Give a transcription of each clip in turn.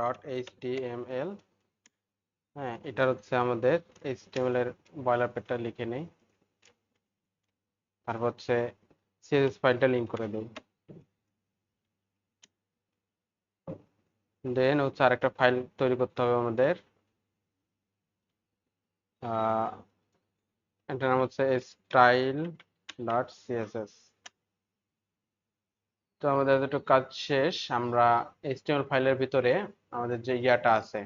Dot HTML. হ্যাঁ, এটা হচ্ছে আমাদের এইচটিএমএল এর বয়লারপেটটা লিখে নেই, তারপর হচ্ছে সিএসএস ফাইলটা লিঙ্ক করে দিই। দেন হচ্ছে আরেকটা ফাইল তৈরি করতে হবে আমাদের, এটার নাম হচ্ছে স্টাইল ডট সিএসএস। তো আমাদের একটু কাজ শেষ। আমরা এইচটিএমএল ফাইলের ভিতরে আমাদের যে ইয়াটা আছে,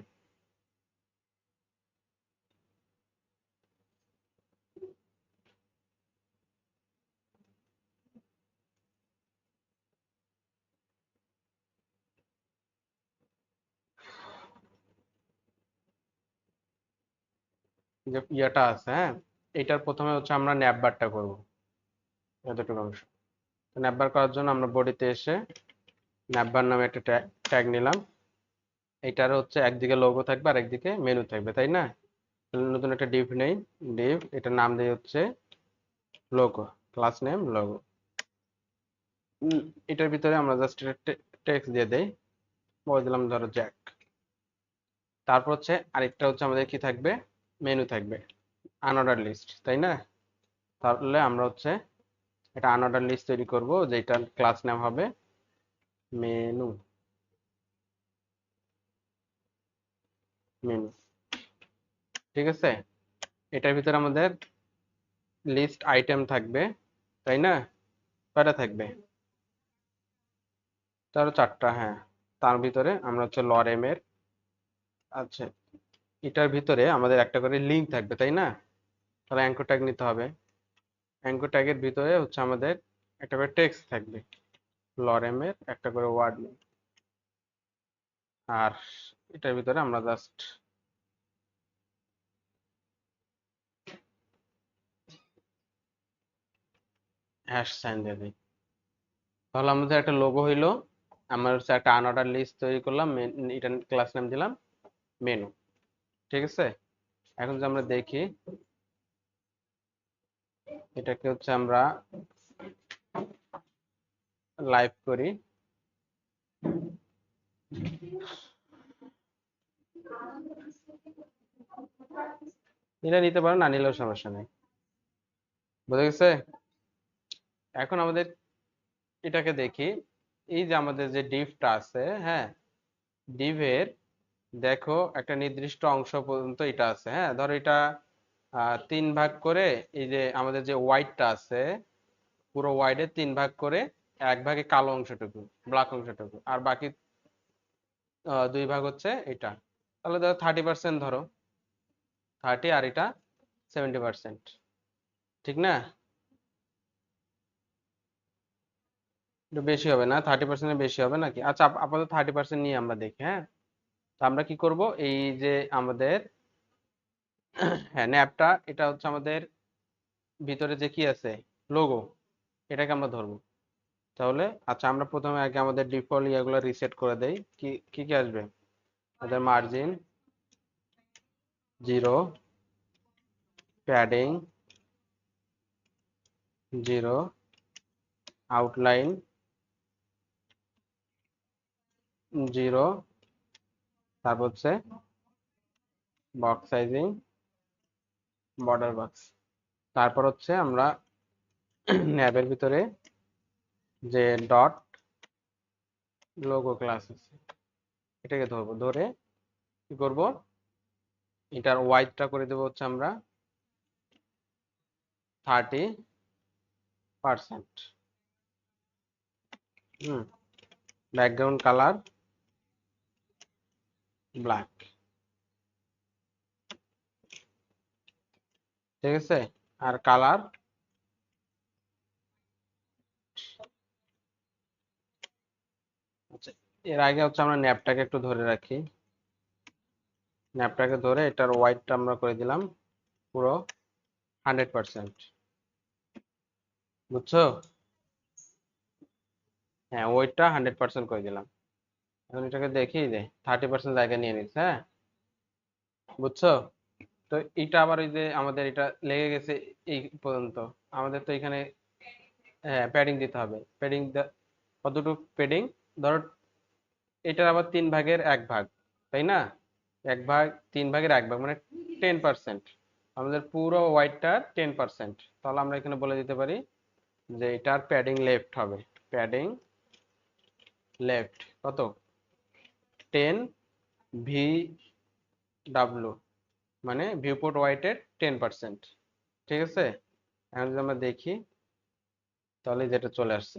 যে ইয়াটা আছে, হ্যাঁ, এটার প্রথমে হচ্ছে আমরা ন্যাপবারটা করব, এতটুকু অংশ। ন্যাপবার করার জন্য আমরা বডিতে এসে ন্যাপবার নামে একটা ট্যাগ নিলাম। এটার হচ্ছে একদিকে লোগো থাকবে আর একদিকে মেনু থাকবে, তাই না? নতুন একটা ডিভ নেই, ডিভ এটার নাম দিয়ে হচ্ছে লোগো, ক্লাস নেম লোগো। এটার ভিতরে আমরা জাস্ট টেক্সট দিয়ে দেই, বলে দিলাম ধরো জ্যাক। তারপর হচ্ছে আরেকটা হচ্ছে আমাদের কি থাকবে, মেনু থাকবে, আনঅর্ডার লিস্ট, তাই না? তাহলে আমরা হচ্ছে একটা আনঅর্ডার লিস্ট তৈরি করব, যেটার ক্লাস নেম হবে মেনু, মেনু। ঠিক আছে, এটার ভিতরে আমাদের লিস্ট আইটেম থাকবে, তাই না? কয়টা থাকবে? তারও চারটা, হ্যাঁ। তার ভিতরে আমরা হচ্ছে লরেম এর, আচ্ছা, এটার ভিতরে আমাদের একটা করে লিঙ্ক থাকবে, তাই না? তাহলে অ্যাঙ্কর ট্যাগ নিতে হবে। অ্যাঙ্কর ট্যাগের ভিতরে হচ্ছে আমাদের একটা করে টেক্সট থাকবে, লরেম এর একটা করে ওয়ার্ড নেম। আর এটার ভিতরে আমরা জাস্ট হ্যাশ সাইন দিয়ে দিই। তাহলে আমাদের একটা লোগো হইলো। আমরা হচ্ছে একটা আনঅর্ডার লিস্ট তৈরি করলাম, এটা ক্লাস নাম দিলাম মেনু। ঠিক আছে, এখন যদি আমরা দেখি, এটাকে হচ্ছে আমরা লাইভ করি। নিলে নিতে পারো, না নিলেও সমস্যা নেই। বুঝে গেছে? এখন আমাদের এটাকে দেখি, এই যে আমাদের যে ডিভটা আছে, হ্যাঁ, ডিভের দেখো একটা নির্দিষ্ট অংশ পর্যন্ত এটা আছে, হ্যাঁ। ধরো এটা 3 ভাগ করে, এই যে আমাদের যে হোয়াইটটা আছে, পুরো হোয়াইটে 3 ভাগ করে, 1 ভাগে কালো অংশটুকু, ব্ল্যাক অংশটুকু, আর বাকি 2 ভাগ হচ্ছে এটা। তাহলে ধরো 30%, ধরো 30, আর এটা 70%, ঠিক না? একটু বেশি হবে না? 30%-এর বেশি হবে নাকি? আচ্ছা, আপাতত 30% নিয়ে আমরা দেখি, হ্যাঁ। তো আমরা কি করব, এই যে আমাদের হ্যাঁ ন্যাপটা, এটা হচ্ছে আমাদের ভিতরে যে কি আছে, লোগো, এটাকে আমরা ধরবো। তাহলে আচ্ছা, আমরা প্রথমে আগে আমাদের ডিফল্ট ইয়াগুলো রিসেট করে দেই। কি কি কি আসবে? আমাদের মার্জিন 0, প্যাডিং 0, আউটলাইন 0, তারপর হচ্ছে বক্স সাইজিং, বর্ডার বক্স। তারপর হচ্ছে আমরা ন্যাবের ভিতরে যে ডট লোগো ক্লাস আছে, এটাকে ধরবো, ধরে কি করব, এটার ওয়াইডটা করে দেবো হচ্ছে আমরা 30%। হুম, ব্যাকগ্রাউন্ড কালার ব্ল্যাক। ঠিক আছে, আর কালার, আচ্ছা, এর আগে হচ্ছে আমরা ন্যাপটাকে একটু ধরে রাখি। ন্যাপটাকে ধরে এটার ওয়াইডটা আমরা করে দিলাম পুরো 100%। বুঝছো? হ্যাঁ, ওয়েটটা 100% করে দিলাম। এখন এটাকে দেখি, যে 30% জায়গা নিয়ে নিচ্ছে, হ্যাঁ। বুঝছো? তো এটা আবার ওই যে আমাদের এটা লেগে গেছে এই পর্যন্ত, আমাদের তো এখানে হ্যাঁ প্যাডিং দিতে হবে। প্যাডিং কতটুকু প্যাডিং? ধরো এটার আবার 3 ভাগের 1 ভাগ, তাই না? 1/3 3/1 ভাগ মানে 10%। আমাদের পুরো ওয়াইডটার 10%। তাহলে আমরা এখানে বলে দিতে পারি যে এটার প্যাডিং লেফট হবে। প্যাডিং লেফট কত? 10 ভি ডাব্লু, মানে ভিউপোর্ট ওয়াইটের 10%। ঠিক আছে? এখন যদি আমরা দেখি তাহলে যেটা চলে আসছে,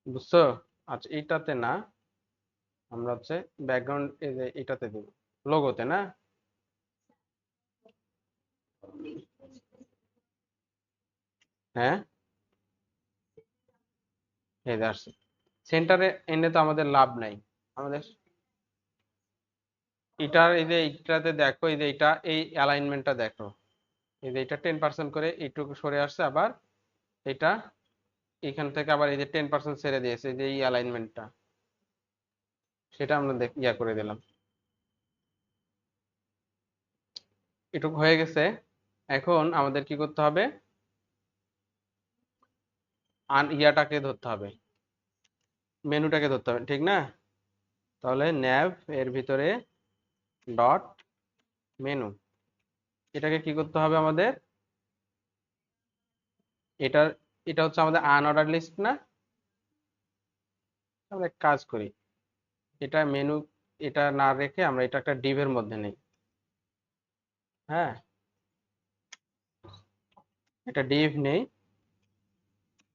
বুঝছো? আচ্ছা, এইটাতে না, আমরা হচ্ছে ব্যাকগ্রাউন্ড এই যে এটাতে দিব, লোগোতে না। হ্যাঁ, এই যে আসছে। সেন্টারে এনে তো আমাদের লাভ নাই। আমাদের এটার এই যে এইটাতে দেখো, এই যে এটা এই অ্যালাইনমেন্টটা দেখো, এই যে এটা 10% করে এইটুকু সরে আসছে, আবার এটা এখান থেকে আবার এই যে 10% ছেড়ে দিয়েছে, এই যে এই অ্যালাইনমেন্টটা, সেটা আমরা ইয়া করে দিলাম। এটুকু হয়ে গেছে। এখন আমাদের কি করতে হবে? ইয়াটাকে ধরতে হবে, মেনুটাকে ধরতে হবে, ঠিক না? তাহলে ন্যাভ এর ভিতরে ডট মেনু, এটাকে কি করতে হবে আমাদের? এটার এটা হচ্ছে আমাদের আনঅর্ডার লিস্ট না? আমরা এক কাজ করি, এটা মেনু, এটা না রেখে আমরা এটা একটা ডিভের মধ্যে নেই। হ্যাঁ, এটা ডিভ নেই,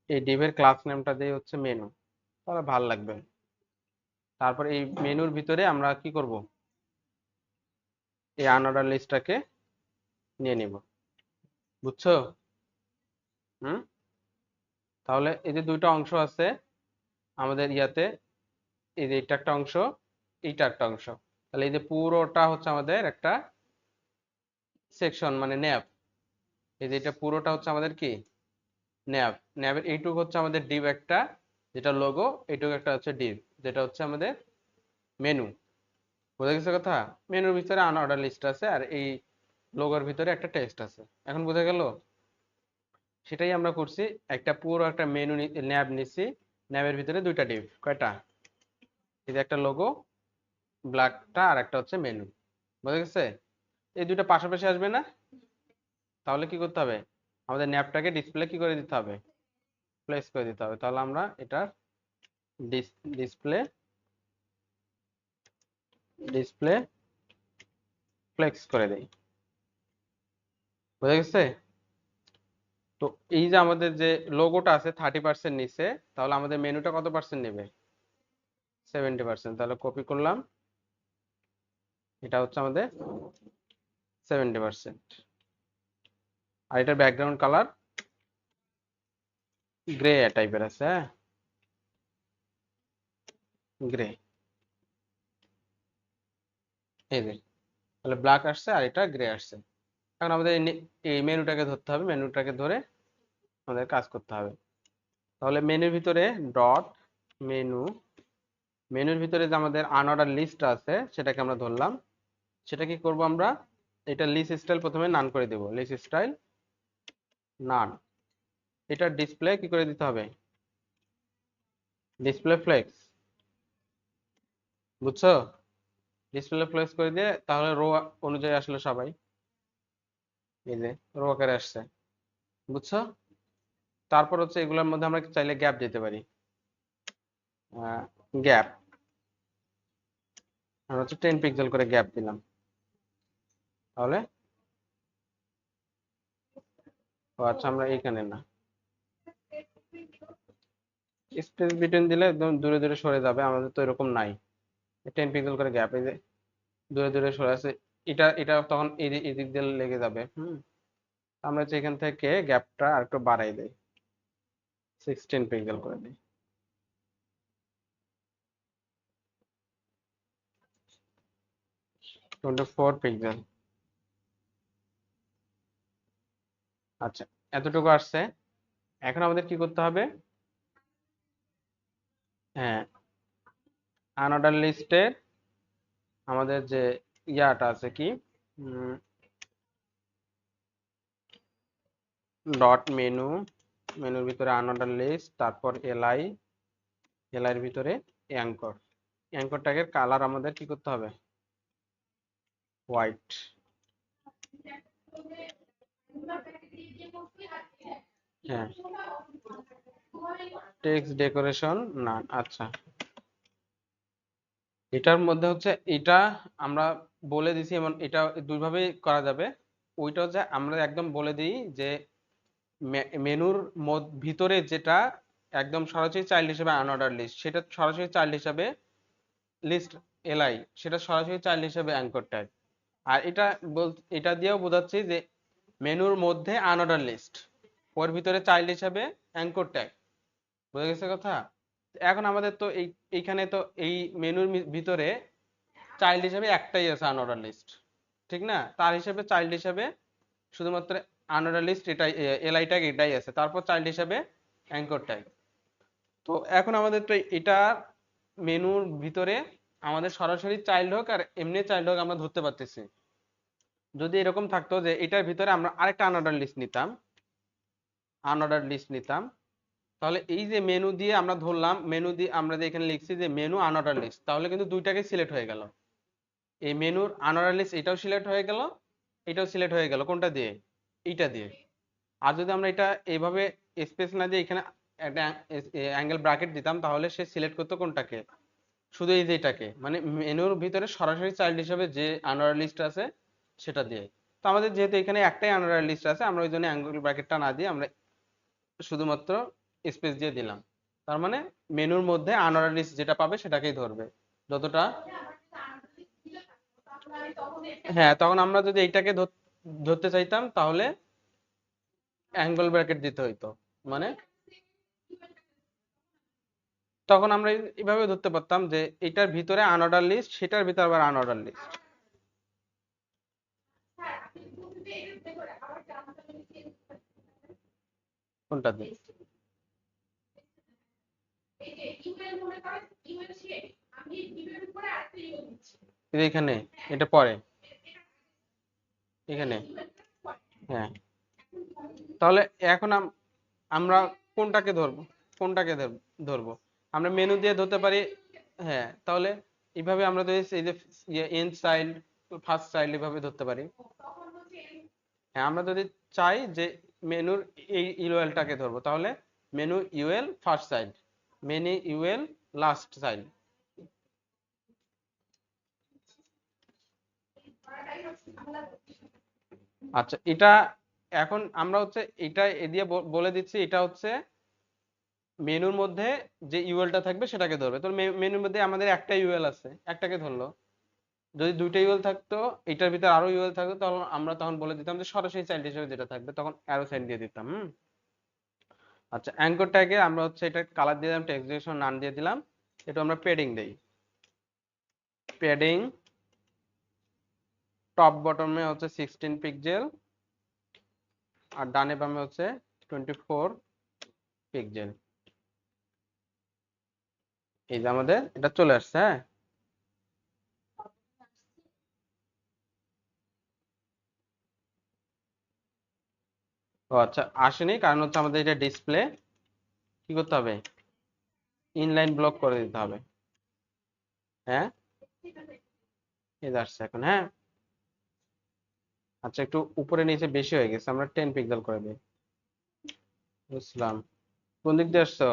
এই ডিভের ক্লাস নেমটা দিয়ে হচ্ছে মেনু, তাহলে ভাল লাগবে। তারপর এই মেনুর ভিতরে আমরা কি করব? এই আনঅর্ডার লিস্টটাকে নিয়ে নিব, বুঝছো? হুম। তাহলে এই যে দুইটা অংশ আছে আমাদের ইয়াতে, এই যে এটা একটা অংশ, এইটা একটা অংশ, তাহলে এই যে পুরোটা হচ্ছে আমাদের একটা সেকশন, মানে ন্যাব। এই যে এটা পুরোটা হচ্ছে আমাদের কি? ন্যাব। ন্যাবের এইটুকু হচ্ছে আমাদের ডিভ একটা, যেটা লোগো, এইটুকু একটা হচ্ছে ডিভ, যেটা হচ্ছে আমাদের মেনু। বোঝা গেছে কথা? মেনুর ভিতরে আনঅর্ডার লিস্ট আছে, আর এই লোগোর ভিতরে একটা টেক্সট আছে। এখন বোঝা গেল? সেটাই আমরা করছি, একটা পুরো একটা মেনু ন্যাব নিছি, ন্যাবের ভিতরে দুইটা ডিভ, কয়টা? এই যে একটা লোগো ব্ল্যাকটা, আর একটা হচ্ছে মেনু। বোঝা গেছে? এই দুইটা পাশাপাশি আসবে না? তাহলে কি করতে হবে? আমাদের ন্যাবটাকে ডিসপ্লে কি করে দিতে হবে? প্লেস করে দিতে হবে। তাহলে আমরা এটার ডিসপ্লে ডিসপ্লে ফ্লেক্স করে দেই। বোঝা গেছে? তো এই যে আমাদের যে লোগোটা আছে 30% নিচে, তাহলে আমাদের মেনুটা কত পার্সেন্ট নেবে? 70%। তাহলে কপি করলাম, এটা হচ্ছে আমাদের 70%। আর এটার ব্যাকগ্রাউন্ড কালার গ্রে টাইপের আছে। হ্যাঁ, গ্রে, এই যে, তাহলে ব্ল্যাক আসছে আর এটা গ্রে আসছে। এখন আমাদের এই মেনুটাকে ধরতে হবে, মেনুটাকে ধরে আমাদের কাজ করতে হবে। তাহলে মেনুর ভিতরে ডট মেনু, মেনুর ভিতরে যে আমাদের আনঅর্ডার লিস্ট আছে সেটাকে আমরা ধরলাম। সেটা কি করব আমরা? এটা লিস্ট স্টাইল প্রথমে নান করে দেব, লিস্ট স্টাইল নান। এটা ডিসপ্লে কি করে দিতে হবে? ডিসপ্লে ফ্লেক্স, বুঝছো? ডিসপ্লে ফ্লেক্স করে দিয়ে তাহলে রো অনুযায়ী আসলে সবাই, এই যে রো আকারে আসছে, বুঝছো? তারপর হচ্ছে এগুলোর মধ্যে আমরা চাইলে গ্যাপ দিতে পারি, গ্যাপ, আমরা হচ্ছে 10 পিক্সেল করে গ্যাপ দিলাম। তাহলে ও আচ্ছা, আমরা এইখানে না, স্পেস বিটুইন দিলে একদম দূরে দূরে সরে যাবে, আমাদের তো এরকম নাই। 10 পিক্সেল করে গ্যাপ, এই যে দূরে দূরে সরে আছে, এটা এটা তখন এদিক দিয়ে লেগে যাবে। আমরা হচ্ছে এখান থেকে গ্যাপটা আর একটু বাড়াই দেই, 16 পিক্সেল করে দিই। 24 পিক্সেল। আচ্ছা, এতটুকু আসছে। এখন আমাদের কি করতে হবে? হ্যাঁ, আনঅর্ডার লিস্টের আমাদের যে ইয়াটা আছে কি, ডট মেনু, মেনুর ভিতরে আনঅর্ডার লিস্ট, তারপর এলআই, এলআই এর ভিতরে অ্যাঙ্কর। অ্যাঙ্কর ট্যাগের কালার আমাদের কি করতে হবে? হোয়াইট। হ্যাঁ, টেক্সট ডেকোরেশন না। আচ্ছা, এটার মধ্যে হচ্ছে এটা আমরা বলে দিছি, এমন এটা দুইভাবেই করা যাবে। ওইটা হচ্ছে আমরা একদম বলে দিই যে মেনুর ভিতরে যেটা একদম সরাসরি চাইল্ড হিসেবে আনঅর্ডার লিস্ট, সেটা সরাসরি চাইল্ড হিসেবে লিস্ট এলআই, সেটা সরাসরি চাইল্ড হিসেবে অ্যাঙ্কর ট্যাগ। আর এটা এটা দিয়েও বোঝাচ্ছি যে মেনুর মধ্যে আনঅর্ডার লিস্ট, ওর ভিতরে চাইল্ড হিসেবে অ্যাঙ্কর ট্যাগ। বুঝা গেছে কথা? এখন আমাদের তো এইখানে তো এই মেনুর ভিতরে চাইল্ড হিসেবে একটাই আছে আনঅর্ডার লিস্ট, ঠিক না? তার হিসেবে চাইল্ড হিসেবে শুধুমাত্র আনঅর্ডার লিস্ট এটাই, এলআই ট্যাগ এটাই আছে, তারপর চাইল্ড হিসেবে অ্যাঙ্কর ট্যাগ। তো এখন আমাদের তো এটা মেনুর ভিতরে আমাদের সরাসরি চাইল্ড হোক আর এমনি চাইল্ড হোক আমরা ধরতে পারতেছি। যদি এরকম থাকতো যে এটার ভিতরে আমরা আরেকটা আনঅর্ডার লিস্ট নিতাম, তাহলে এই যে মেনু দিয়ে আমরা ধরলাম, মেনু দিয়ে আমরা যে এখানে লিখছি যে মেনু আনঅর্ডার লিস্ট, তাহলে কিন্তু দুইটাকে সিলেক্ট হয়ে গেল। এই মেনুর আনঅর্ডার লিস্ট এটাও সিলেক্ট হয়ে গেল, এটাও সিলেক্ট হয়ে গেল। কোনটা দিয়ে? এইটা দিয়ে। আর যদি আমরা এটা এইভাবে স্পেস না দিয়ে এখানে একটা অ্যাঙ্গেল ব্র্যাকেট দিতাম, তাহলে সে সিলেক্ট করতো কোনটাকে? শুধু এই যে এটাকে, মানে মেনুর ভিতরে সরাসরি চাইল্ড হিসেবে যে আনঅর্ডার লিস্ট আছে সেটা দিয়ে। তো আমাদের যেহেতু এখানে একটাই আনঅর্ডার লিস্ট আছে, আমরা ওই জন্য অ্যাঙ্গেল ব্র্যাকেটটা না দিয়ে আমরা শুধুমাত্র স্পেস দিয়ে দিলাম। তার মানে মেনুর মধ্যে আনঅর্ডার লিস্ট যেটা পাবে সেটাকেই ধরবে, যতটা। হ্যাঁ, তখন আমরা যদি এইটাকে ধরতে চাইতাম তাহলে অ্যাঙ্গেল ব্র্যাকেট দিতে হইতো। মানে তখন আমরা এইভাবে ধরতে পারতাম যে এটার ভিতরে আনঅর্ডার লিস্ট, সেটার ভিতরে আবার আনঅর্ডার লিস্ট। কোনটা দিয়ে? এখানে এটা পরে এখানে। হ্যাঁ, তাহলে এখন আমরা কোনটাকে ধরবো? কোনটাকে ধরবো? আমরা মেনু দিয়ে ধরতে পারি। হ্যাঁ, তাহলে এইভাবে আমরা যদি এই যে এন্ড চাইল্ড, ফার্স্ট চাইল্ড এভাবে ধরতে পারি। হ্যাঁ, আমরা যদি চাই যে মেনুর এই ইউএলটাকে ধরবো, তাহলে menu UL first child, menu UL last child. আচ্ছা, এটা এখন আমরা হচ্ছে এটা এ দিয়ে বলে দিচ্ছি, এটা হচ্ছে মেনুর মধ্যে যে ইউএলটা থাকবে সেটাকে ধরবে। তো মেনুর মধ্যে আমাদের একটা ইউএল আছে, একটাকে ধরলো। যদি দুইটা ইউএল থাকতো, এটার ভিতরে আরো ইউএল থাকতো, তখন আমরা তখন বলে দিতাম যে সরাসরি চাইল্ড হিসেবে যেটা থাকবে, তখন অ্যারো সাইন দিয়ে দিতাম। আচ্ছা, অ্যাঙ্কর ট্যাগে আমরা হচ্ছে এটা কালার দিয়ে দিলাম, টেক্সট ডিরেকশন নাম দিয়ে দিলাম। এটা আমরা প্যাডিং দেই। প্যাডিং টপ বটমে হচ্ছে 16 পিক্সেল, আর ডানে বামে হচ্ছে 24 পিক্সেল। এই যে আমাদের এটা চলে আসছে। হ্যাঁ, ও আচ্ছা, আসেনি কারণ হচ্ছে আমাদের এটা ডিসপ্লে কি করতে হবে? ইনলাইন ব্লক করে দিতে হবে। হ্যাঁ, এই যে আসছে এখন। হ্যাঁ, আচ্ছা, একটু উপরে নিচে বেশি হয়ে গেছে, আমরা 10 পিক্সেল করে দিই। বুঝলাম। কোন দিক দিয়ে আসছো?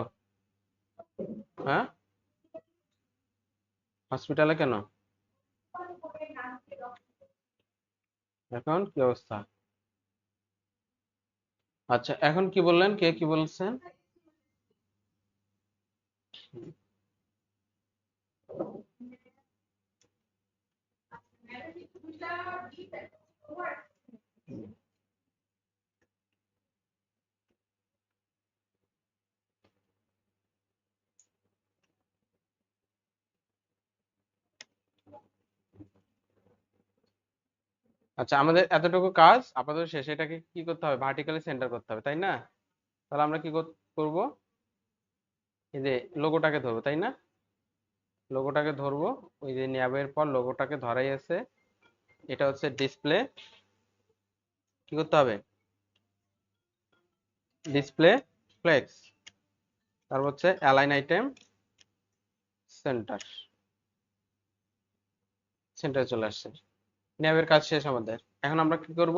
হ্যাঁ, হসপিটালে কেন? এখন কি অবস্থা? আচ্ছা, এখন কি বললেন? কে কি বলছেন? আচ্ছা, আমাদের এতটুকু কাজ আপাতত শেষ। এটাকে কি করতে হবে? ভার্টিক্যালি সেন্টার করতে হবে, তাই না? তাহলে আমরা কি করব? এই যে লোগোটাকে ধরবো, তাই না? লোগোটাকে ধরবো। ওই যে ন্যাবের পর লোগোটাকে ধরাই আছে। এটা হচ্ছে ডিসপ্লে। কি করতে হবে? Display flakes. তারপর হচ্ছে অ্যালাইন আইটেম সেন্টার। সেন্টারে চলে আসছে। ন্যাবের কাজ শেষ আমাদের। এখন আমরা কি করব,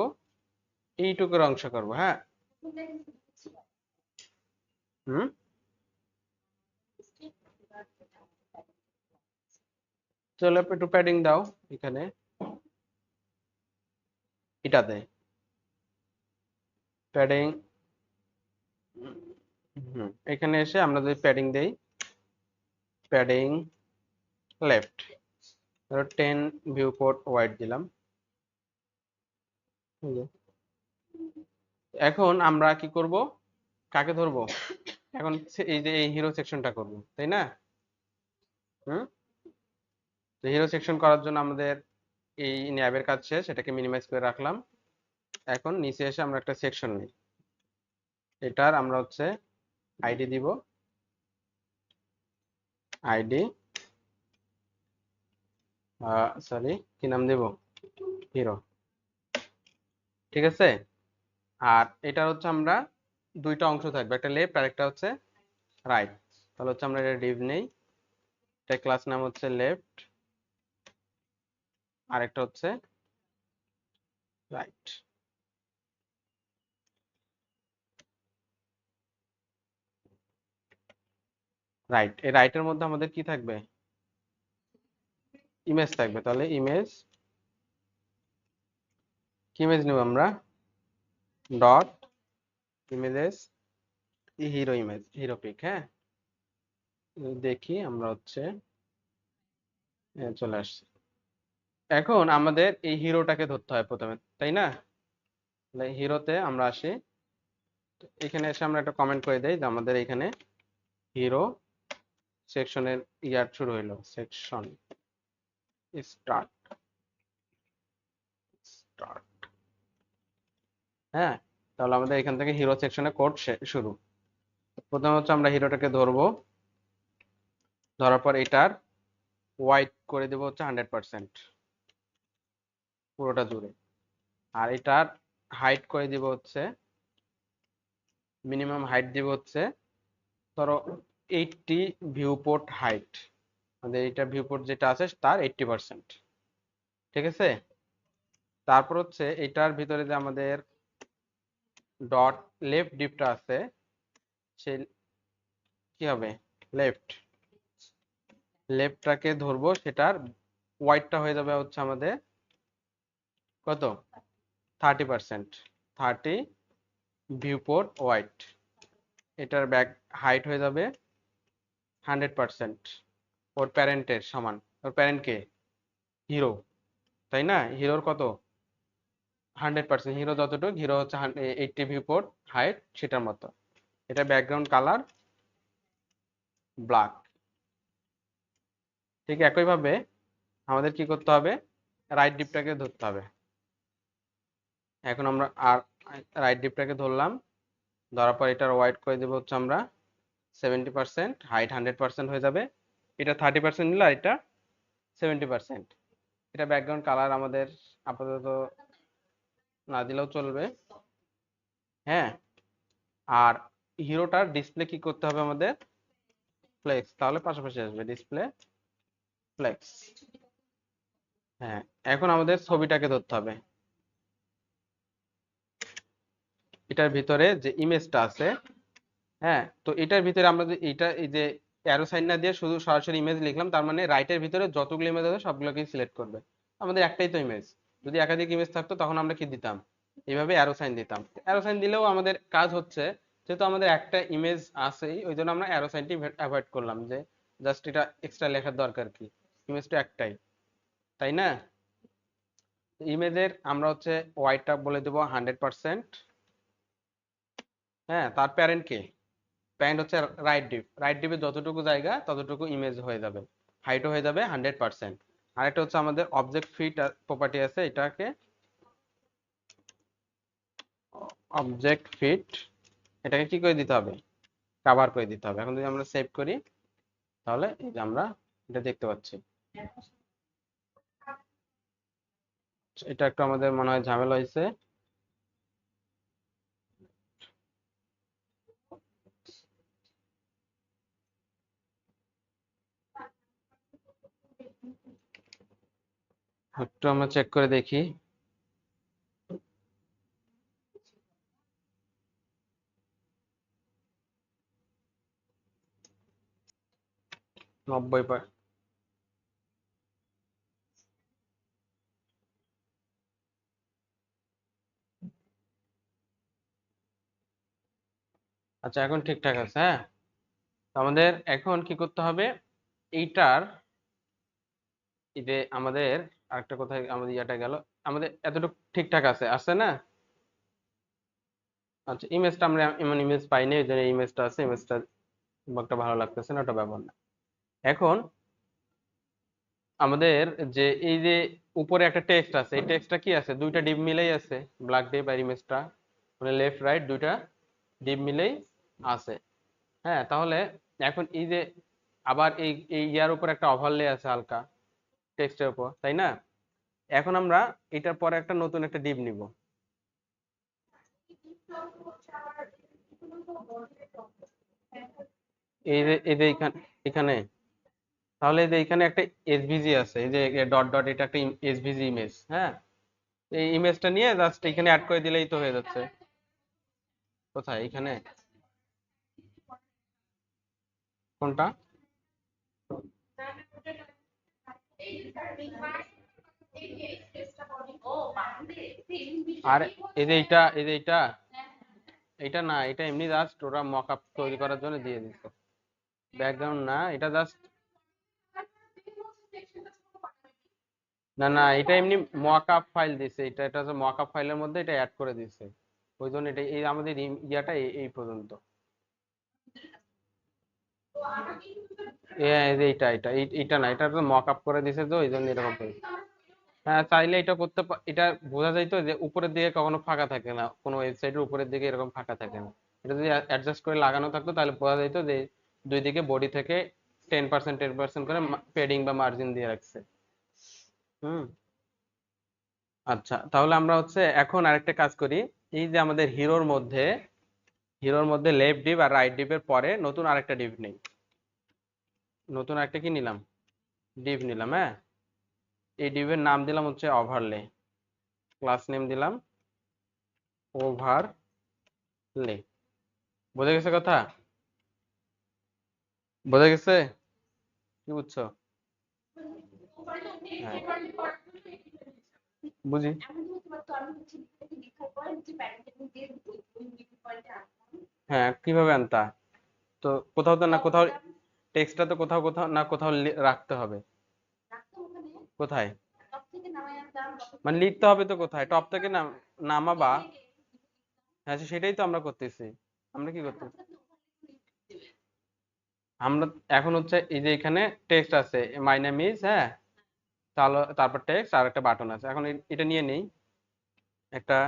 এইটুকুর অংশ করব। হ্যাঁ, হুম, চলো একটু প্যাডিং দাও এখানে, এটাতে প্যাডিং। হুম, এখানে এসে আমরা যদি প্যাডিং দেই, প্যাডিং লেফট, ধরো 10 ভিউ পোর্ট ওয়াইড দিলাম। এই যে। এখন আমরা কি করব, কাকে ধরবো, এখন এই যে এই হিরো সেকশনটা করব, তাই না? হুম, তো হিরো সেকশন করার জন্য আমাদের এই ন্যাবের কাজ শেষ, এটাকে মিনিমাইজ করে রাখলাম। এখন নিচে এসে আমরা একটা সেকশন নিই, এটার আমরা হচ্ছে আইডি দিব, আইডি সরি কি নাম দেব, হিরো। ঠিক আছে, আর এটা হচ্ছে আমরা দুইটা অংশ থাকবে, একটা লেফট আর একটা হচ্ছে রাইট। তাহলে হচ্ছে আমরা এটা ডিভ নেই, এটা ক্লাস নাম হচ্ছে লেফট, আর একটা হচ্ছে রাইট। রাইট, এই রাইটের মধ্যে আমাদের কি থাকবে, ইমেজ থাকবে। তাহলে ইমেজ, কি ইমেজ নেব আমরা, dot images hero image, hero pic. হ্যাঁ, দেখি আমরা হচ্ছে চলে আসছে। এখন আমাদের এই হিরোটাকে ধরতে হয় প্রথমে, তাই না? তাহলে হিরোতে আমরা আসি, এখানে এসে আমরা একটা কমেন্ট করে দেই যে আমাদের এখানে হিরো সেকশনের ইয়ার শুরু হইলো, সেকশন স্টার্ট, স্টার্ট। হ্যাঁ, তাহলে আমাদের এখান থেকে হিরো সেকশনে কোড শুরু। প্রথমে হচ্ছে আমরা হিরোটাকে ধরবো, ধরার পর এটার ওয়াইড করে দেবো হচ্ছে 100% পুরোটা জুড়ে, আর এটার হাইট করে দিব হচ্ছে, মিনিমাম হাইট দিব হচ্ছে ধরো 80 ভিউপোর্ট হাইট, আমাদের এটা ভিউপোর্ট যেটা আছে তার 80%। ঠিক আছে, তারপর হচ্ছে এটার ভিতরে যে আমাদের ডট লেফট ডিপটা আছে, সেই কি হবে, লেফট, লেফটটাকে ধরবো, সেটার ওয়াইডটা হয়ে যাবে হচ্ছে আমাদের কত, 30%, 30 ভিউপোর্ট ওয়াইড। এটার ব্যাক হাইট হয়ে যাবে 100%, ওর প্যারেন্টের সমান। ওর প্যারেন্ট কে, হিরো, তাই না? হিরোর কত, 100%, হিরো যতটুকু, হিরো হচ্ছে 80 ভিউপোর্ট হাইট, সেটার মতো। এটা ব্যাকগ্রাউন্ড কালার ব্ল্যাক। ঠিক একইভাবে আমাদের কি করতে হবে, রাইট ডিপটাকে ধরতে হবে। এখন আমরা আর রাইট ডিপটাকে ধরলাম, ধরার পর এটার ওয়াইড করে দেবো হচ্ছে আমরা 70%, হাইট 100% হয়ে যাবে। এটা 30% নিলে আর এটা 70%। এটা ব্যাকগ্রাউন্ড কালার আমাদের আপাতত না দিলেও চলবে। হ্যাঁ, আর হিরোটার ডিসপ্লে কি করতে হবে আমাদের, ফ্লেক্স, তাহলে পাশাপাশি আসবে ডিসপ্লে ফ্লেক্স। হ্যাঁ, এখন আমাদের ছবিটাকে ধরতে হবে, এটার ভিতরে যে ইমেজটা আছে। হ্যাঁ, তো এটার ভিতরে আমরা যে এটা এই যে অ্যারো সাইন না দিয়ে শুধু সরাসরি ইমেজ লিখলাম, তার মানে রাইটের ভিতরে যতগুলো ইমেজ আছে সবগুলোকে সিলেক্ট করবে। আমাদের একটাই তো ইমেজ, যদি একাধিক ইমেজ থাকতো তখন আমরা কি দিতাম, এইভাবে অ্যারো সাইন দিতাম। অ্যারো সাইন দিলেও আমাদের কাজ হচ্ছে, যেহেতু আমাদের একটা ইমেজ আছেই, ওই জন্য আমরা অ্যারো সাইনটি অ্যাভয়েড করলাম, যে জাস্ট এটা এক্সট্রা লেখার দরকার কি, ইমেজ তো একটাই, তাই না? ইমেজের আমরা হচ্ছে ওয়াইডটা বলে দেবো 100%। হ্যাঁ, তার প্যারেন্ট কে, প্যারেন্ট হচ্ছে রাইট ডিপ, রাইট ডিপে যতটুকু জায়গা ততটুকু ইমেজ হয়ে যাবে, হাইটও হয়ে যাবে 100%। আরেকটা হচ্ছে আমাদের অবজেক্ট ফিট প্রপার্টি আছে, এটাকে অবজেক্ট ফিট, এটাকে কি করে দিতে হবে, কভার করে দিতে হবে। এখন যদি আমরা সেভ করি, তাহলে এই যে আমরা এটা দেখতে পাচ্ছি। এটা একটু আমাদের মনে হয় ঝামেলা হয়েছে। একটু আমরা চেক করে দেখি। 90 আচ্ছা, এখন ঠিকঠাক আছে। হ্যাঁ, তো আমাদের এখন কি করতে হবে, এইটার এই যে আমাদের আরেকটা কোথায় আমাদের ইয়াটা গেল, আমাদের এতটুকু ঠিকঠাক আছে, আছে না? আচ্ছা, ইমেজটা আমরা এমন ইমেজ পাইনি, এই জন্য ইমেজটা আছে, ইমেজটা একটা ভালো লাগতেছে না, ওটা ব্যবহার না। এখন আমাদের যে এই যে উপরে একটা টেক্সট আছে, এই টেক্সটটা কি আছে, দুইটা ডিপ মিলেই আছে, ব্ল্যাক ডিপ আর ইমেজটা মানে লেফট রাইট দুইটা ডিপ মিলেই আছে। হ্যাঁ, তাহলে এখন এই যে আবার এই এই ইয়ার উপর একটা ওভারলে আছে হালকা টেক্সটের উপর, তাই না? এখন আমরা এটার পরে একটা নতুন একটা ডিপ নিব। এই যে এখানে এখানে তাহলে এই যে এখানে একটা এসভিজি আছে, এই যে ডট ডট, এটা একটা এসভিজি ইমেজ। হ্যাঁ, এই ইমেজটা নিয়ে জাস্ট এখানে অ্যাড করে দিলেই তো হয়ে যাচ্ছে। কোথায় এখানে? কোনটা? আর এই যে এইটা, এই যে এইটা, এটা না, এটা এমনি জাস্ট ওরা মকআপ তৈরি করার জন্য দিয়ে দিচ্ছে, ব্যাকগ্রাউন্ড না, এটা জাস্ট। না না, এটা এমনি মকআপ ফাইল দিছে, এটা হচ্ছে মকআপ ফাইলের মধ্যে এটা অ্যাড করে দিছে, ওই জন্য এটা এই আমাদের ইয়াটা এই পর্যন্ত। এই যে এইটা না, এটা তো মকআপ করে দিছে, তো এই জন্য এরকম করে। হ্যাঁ, চাইলে এটা করতে এটা বোঝা যাইতো যে উপরের দিকে কখনো ফাঁকা থাকে না, কোনো ওয়েবসাইটের উপরের দিকে এরকম ফাঁকা থাকে না। এটা যদি অ্যাডজাস্ট করে লাগানো থাকতো তাহলে বোঝা যাইতো যে দুই দিকে বডি থেকে 10% করে পেডিং বা মার্জিন দিয়ে রাখছে। হুম। আচ্ছা, তাহলে আমরা হচ্ছে এখন আরেকটা কাজ করি। এই যে আমাদের হিরোর মধ্যে লেফট ডিপ আর রাইট ডিপের পরে নতুন আরেকটা ডিপ নেই। নতুন আরেকটা কি নিলাম, ডিপ নিলাম। হ্যাঁ, এই ডিপের নাম দিলাম হচ্ছে ওভারলে, ক্লাস নেম দিলাম ওভারলে। বোঝা গেছে কথা? বোঝা গেছে? কি বুঝছো? হ্যাঁ, বুঝি। হ্যাঁ, কিভাবে আনতা? তো কোথাও তো না কোথাও টেক্সটটা তো কোথাও কোথাও না কোথাও রাখতে হবে। কোথায়? মানে লিখতে হবে তো কোথায়, টপ থেকে নামাবা। হ্যাঁ, সেটাই তো আমরা করতেছি। আমরা কি করতেছি, আমরা এখন হচ্ছে এই যে এখানে টেক্সট আছে, মাই নেম ইজ। হ্যাঁ, তাহলে তারপর টেক্সট আর একটা বাটন আছে। এখন এটা নিয়ে নেই একটা,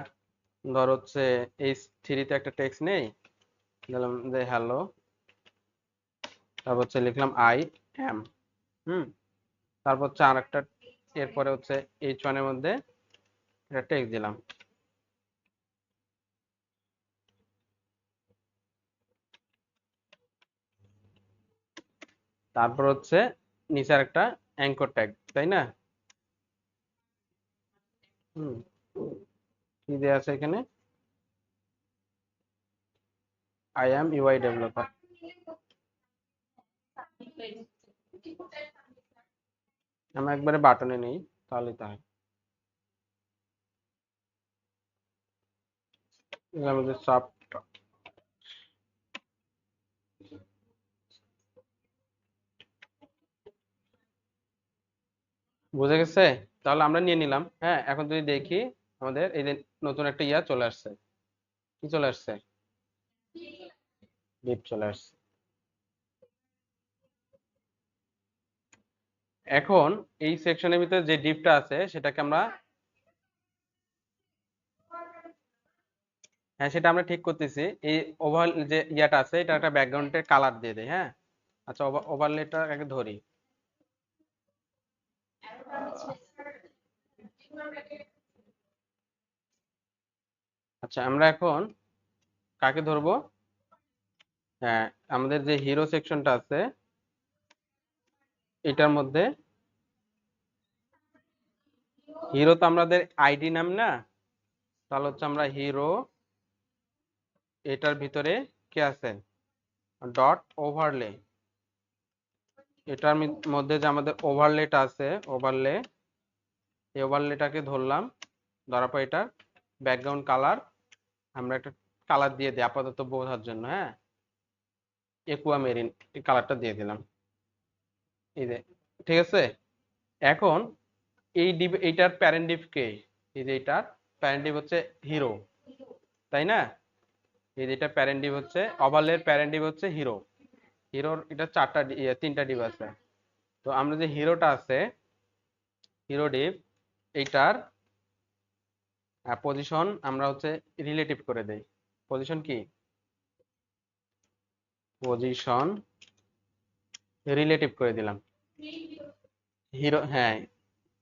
ধর হচ্ছে এই থ্রিতে একটা টেক্সট নেই, দিলাম যে হ্যালো, তারপর হচ্ছে লিখলাম আই এম। হুম। তারপর হচ্ছে আর একটা, এরপরে হচ্ছে H1 এর মধ্যে একটা টেক্সট দিলাম। তারপর হচ্ছে নিচে আর একটা অ্যাঙ্কর ট্যাগ, তাই না? হুম। কি দেয়া আছে এখানে, আই এম ইউআই ডেভেলপার। আমরা একবারে বাটনে নেই, তাহলে তাই আমাদের সব। বুঝে গেছে? তাহলে আমরা নিয়ে নিলাম। হ্যাঁ, এখন যদি দেখি আমাদের এই যে নতুন একটা ইয়া চলে আসছে। কি চলে আসছে? ডিপ চলে আসছে। এখন এই সেকশনের ভিতরে যে ডিপটা আছে সেটাকে আমরা, হ্যাঁ সেটা আমরা ঠিক করতেছি। এই ওভার যে ইয়াটা আছে এটা একটা ব্যাকগ্রাউন্ডের কালার দিয়ে দেয়। হ্যাঁ, আচ্ছা, ওভারলেটা আগে ধরি। আচ্ছা, আমরা এখন কাকে ধরবো? হ্যাঁ, আমাদের যে হিরো সেকশনটা আছে এটার মধ্যে হিরো তো আমাদের আইডি নাম না, তাহলে হচ্ছে আমরা হিরো, এটার ভিতরে কি আছে, ডট ওভারলে, এটার মধ্যে যে আমাদের ওভারলেটা আছে, ওভারলে, এই ওভারলেটাকে ধরলাম, ধরার পর এটার ব্যাকগ্রাউন্ড কালার আমরা একটা কালার দিয়ে দিই আপাতত বোঝার জন্য, হ্যাঁ, একুয়া মেরিন এই কালারটা দিয়ে দিলাম, এই যে, ঠিক আছে। এখন এই ডিভ, এইটার প্যারেন্ট ডিভ কে, এই যে এটার প্যারেন্ট ডিভ হচ্ছে হিরো, তাই না? এই যে এটা প্যারেন্ট ডিভ হচ্ছে, ওভারলের প্যারেন্ট ডিভ হচ্ছে হিরো, হিরোর এটা তিনটা ডিভ আছে। তো আমরা যে হিরোটা আছে, হিরো ডিভ, এইটার পজিশন আমরা হচ্ছে রিলেটিভ করে দেই। পজিশন কি, পজিশন রিলেটিভ করে দিলাম। হিরো, হ্যাঁ,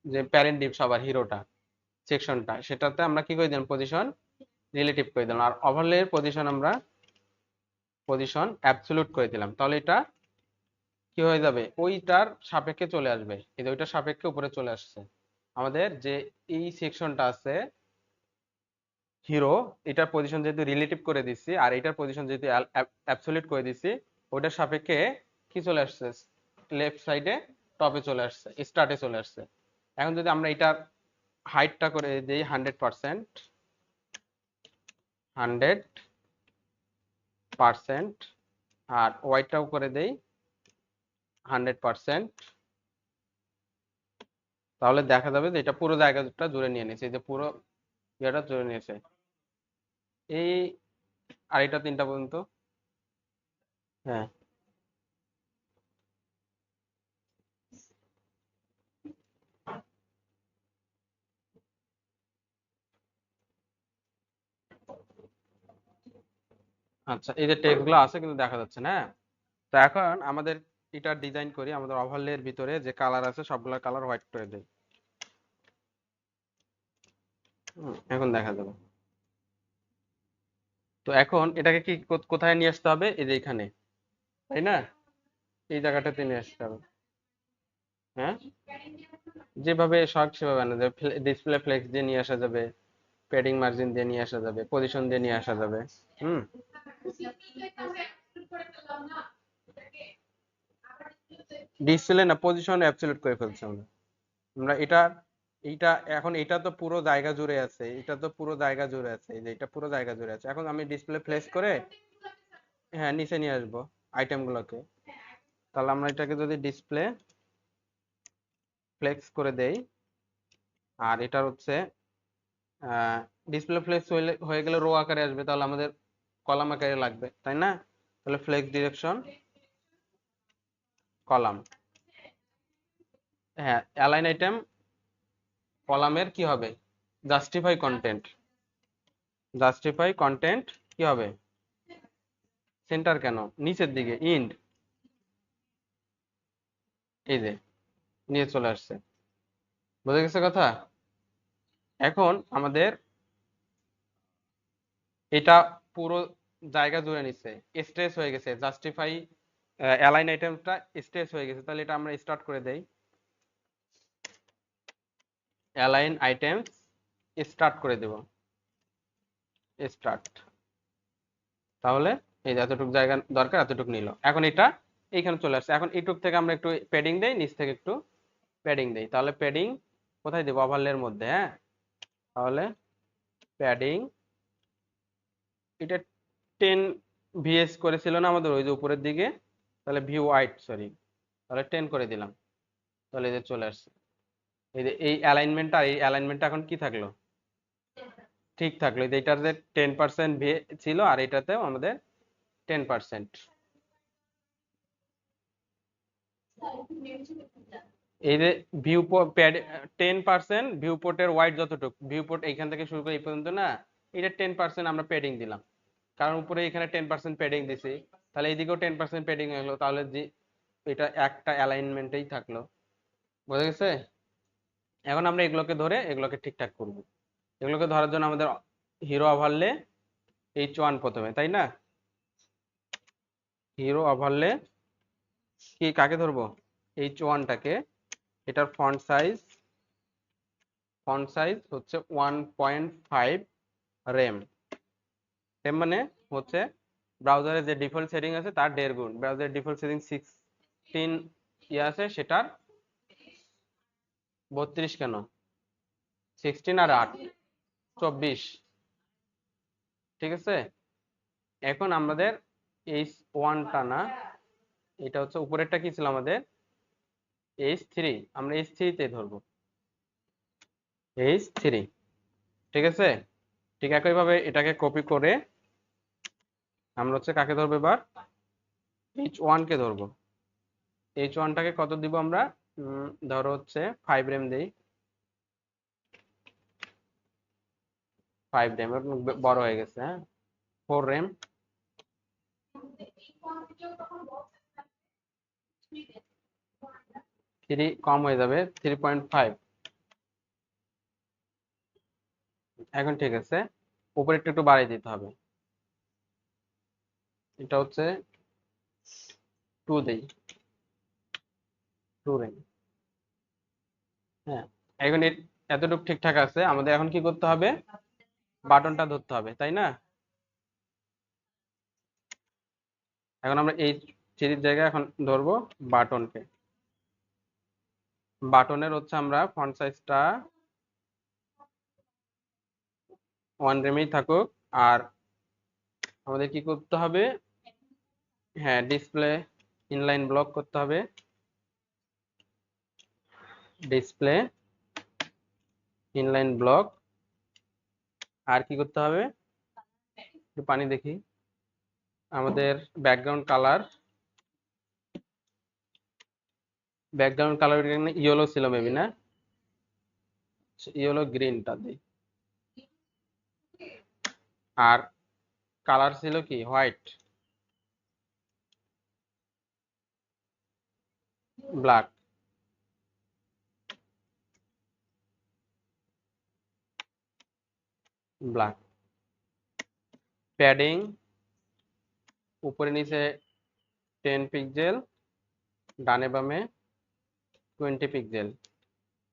যে প্যারেন্ট ডিভ সবার হিরোটা সেকশনটা, সেটাতে আমরা কি করে দিলাম, পজিশন রিলেটিভ করে দিলাম। আর ওভারলের পজিশন আমরা পজিশন অ্যাবসলিউট করে দিলাম। তাহলে এটা কি হয়ে যাবে, ওইটার সাপেক্ষে চলে আসবে, এই যে ওইটার সাপেক্ষে উপরে চলে আসছে। আমাদের যে এই সেকশনটা আছে হিরো, এটার পজিশন যেহেতু রিলেটিভ করে দিচ্ছি আর এটার পজিশন যেহেতু অ্যাবসলিউট করে দিচ্ছি, ওইটার সাপেক্ষে কি চলে আসছে, লেফট সাইডে টপে চলে আসছে, স্টার্টে চলে আসছে। এখন যদি আমরা এটার হাইটটা করে দিই 100%, 100%, আর ওয়াইডটাও করে দেই 100%, তাহলে দেখা যাবে যে এটা পুরো জায়গাটা জুড়ে নিয়ে নিয়েছে, এই যে পুরো জায়গাটা জুড়ে নিয়েছে। এই আড়াইটা তিনটা পর্যন্ত, হ্যাঁ, আচ্ছা, এই যে টেক্সট গুলো আছে কিন্তু দেখা যাচ্ছে না, হ্যাঁ? তো এখন আমাদের এটা ডিজাইন করি, আমাদের ওভারলের ভিতরে যে কালার আছে সবগুলা কালার হোয়াইট করে দেই। এখন দেখা যাবে। তো এখন এটাকে কি কোথায় নিয়ে আসতে হবে, এই যে এখানে, তাই না? এই জায়গাটাতে নিয়ে আসতে হবে, হ্যাঁ, যেভাবে শখ সেভাবে আনা যাবে, ডিসপ্লে ফ্লেক্স দিয়ে নিয়ে আসা যাবে, প্যাডিং মার্জিন দিয়ে নিয়ে আসা যাবে, পজিশন দিয়ে নিয়ে আসা যাবে। হুম, ডিসপ্লে না, পজিশন অ্যাবসলিউট করে ফেলছি আমরা। আমরা এটা, এইটা এখন এটা তো পুরো জায়গা জুড়ে আছে, এটা তো পুরো জায়গা জুড়ে আছে, এই যে এটা পুরো জায়গা জুড়ে আছে। এখন আমি ডিসপ্লে প্লেস করে, হ্যাঁ, নিচে নিয়ে আসবো আইটেম গুলোকে। তাহলে আমরা এটাকে যদি ডিসপ্লে ফ্লেক্স করে দেই, আর এটার হচ্ছে ডিসপ্লে ফ্লেক্স হয়ে গেলে রো আকারে আসবে, তাহলে আমাদের কলাম আকারে লাগবে, তাই না? তাহলে ফ্লেক্স ডিরেকশন কলাম, হ্যাঁ, অ্যালাইন আইটেম কলামের কি হবে, জাস্টিফাই কন্টেন্ট, জাস্টিফাই কন্টেন্ট কি হবে, সেন্টার কেন, নিচের দিকে ইন্ড, এই যে নিয়ে চলে আসছে। বুঝে গেছে কথা? এখন আমাদের এটা পুরো জায়গা জুড়ে নিচ্ছে, স্ট্রেস হয়ে গেছে, জাস্টিফাই অ্যালাইন আইটেমটা স্ট্রেস হয়ে গেছে, তাহলে এটা আমরা স্টার্ট করে দেই, অ্যালাইন আইটেমস স্টার্ট করে দেব, স্টার্ট। তাহলে এই যে এতটুকু জায়গা দরকার এতটুকু নিল। এখন এটা এইখানে চলে আসছে। এখন এইটুক থেকে আমরা একটু প্যাডিং দেই, নিচ থেকে একটু প্যাডিং দেই। তাহলে প্যাডিং কোথায় দেবো, ওভারলের মধ্যে, হ্যাঁ। তাহলে প্যাডিং, এটা 10 ভিএস করেছিল না আমাদের ওই যে উপরের দিকে, তাহলে ভিউ ওয়াইড, সরি, তাহলে 10 করে দিলাম। তাহলে এই যে চলে আসছে, এই যে এই অ্যালাইনমেন্টটা, এই অ্যালাইনমেন্টটা এখন কি থাকলো, ঠিক থাকলো। এই যে এটার যে 10% ছিল আর এটাতেও আমাদের 10%। এই যে ভিউ প্যাড 10% ভিউ পোর্টের ওয়াইড যতটুকু, ভিউ পোর্ট এইখান থেকে শুরু করে এই পর্যন্ত না, এটা 10% আমরা প্যাডিং দিলাম, কারণ উপরে এখানে 10% প্যাডিং দিছি, তাহলে এইদিকেও 10% প্যাডিং হলো, তাহলে যে এটা একটা অ্যালাইনমেন্টেই থাকলো। বুঝা গেছে? এখন আমরা এগুলোকে ধরে এগুলোকে ঠিকঠাক করব। এগুলোকে ধরার জন্য আমাদের হিরো ওভারলে H1 প্রথমে, তাই না? হিরো ওভারলে কি কাকে ধরবো, H1টাকে, এটার ফন্ট ফন্ট সাইজ হচ্ছে 1.5 রেম। রেম মানে হচ্ছে ব্রাউজারে যে ডিফল্ট সেটিং আছে তার 1.5 গুণ। ব্রাউজারের ডিফল্ট সেটিং 16 আছে, সেটার 32 কেন, 16 আর 8 24। ঠিক আছে, এখন আমাদের H1টা না, এটা হচ্ছে উপরেরটা কি ছিল আমাদের H3, আমরা H3 তে ধরবো, H3। ঠিক আছে, ঠিক একইভাবে এটাকে কপি করে আমরা হচ্ছে কাকে ধরবো এবার, H1 কে ধরবো। H1টাকে কত দিব আমরা, ধরো হচ্ছে 5 রেম দেই, 5 রেম বড় হয়ে গেছে, হ্যাঁ 4 রেম, 3 কম হয়ে যাবে 3.5। এখন ঠিক আছে, উপরেরটা একটু বাড়িয়ে দিতে হবে, এটা হচ্ছে 2 দেই, 2 রেম। হ্যাঁ, এখন এতটুকু ঠিকঠাক আছে, আমাদের এখন কি করতে হবে, বাটনটা ধরতে হবে, তাই না? এখন আমরা এই থ্রির জায়গায় এখন ধরবো বাটনকে। বাটনের হচ্ছে আমরা ফন্ট সাইজটা 1 রেমেই থাকুক, আর আমাদের কি করতে হবে, হ্যাঁ ডিসপ্লে ইনলাইন ব্লক করতে হবে, ডিসপ্লে ইনলাইন ব্লক। আর কি করতে হবে, একটু পানি দেখি, আমাদের background colour, background colour yellow ছিল মেবি না, ইয়েলো গ্রিনটা দিই। আর কালার ছিল কি হোয়াইট, ব্ল্যাক, ব্ল্যাক। প্যাডিং উপরে নিচে 10 পিক্সেল, ডানে বামে 20 পিক্সেল।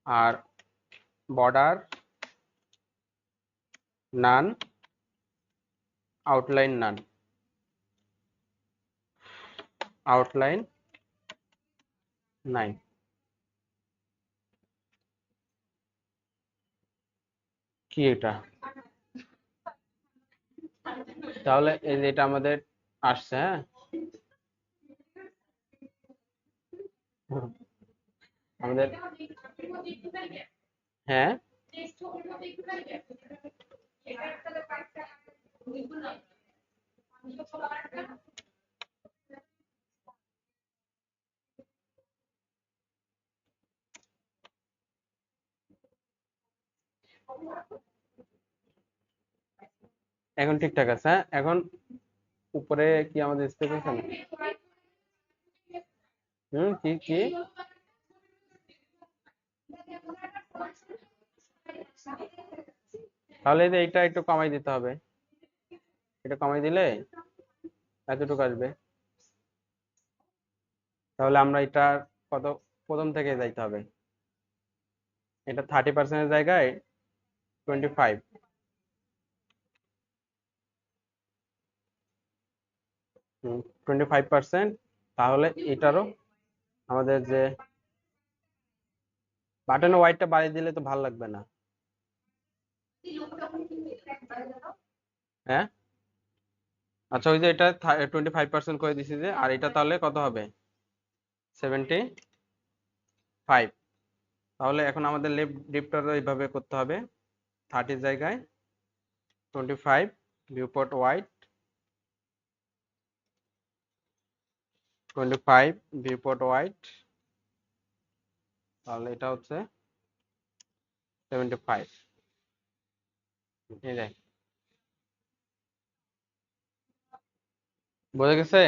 আর বর্ডার নান, আউটলাইন নান, আউটলাইন 9। কি এটা, তাহলে এই যে এটা আমাদের আসছে, হ্যাঁ আমাদের, হ্যাঁ এখন ঠিকঠাক আছে, হ্যাঁ এখন উপরে কি আমাদের স্পেস আছে না, কি কি, তাহলে এই যে এটা একটু কমাই দিতে হবে, এটা কমাই দিলে এতটুকু আসবে। তাহলে আমরা এটা কত, প্রথম থেকে যাইতে হবে, এটা 30% জায়গায় 25, 25%। তাহলে এটারও আমাদের যে বাটনের ওয়াইডটা বাড়িয়ে দিলে তো ভালো লাগবে না, হ্যাঁ আচ্ছা ওই যে এটা 25% করে দিছি যে, আর এটা তাহলে কত হবে 75। তাহলে এখন আমাদের লিফটটা এইভাবে করতে হবে, 30 জায়গায় 25, ভিউপোর্ট ওয়াইড 25, ভিউপোর্ট ওয়াইড, তাহলে এটা হচ্ছে 75। এই দেখ, বোঝা গেছে,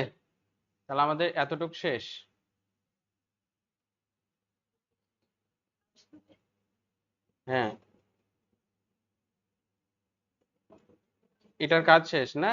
তাহলে আমাদের এতটুক শেষ। হ্যাঁ এটার কাজ শেষ না।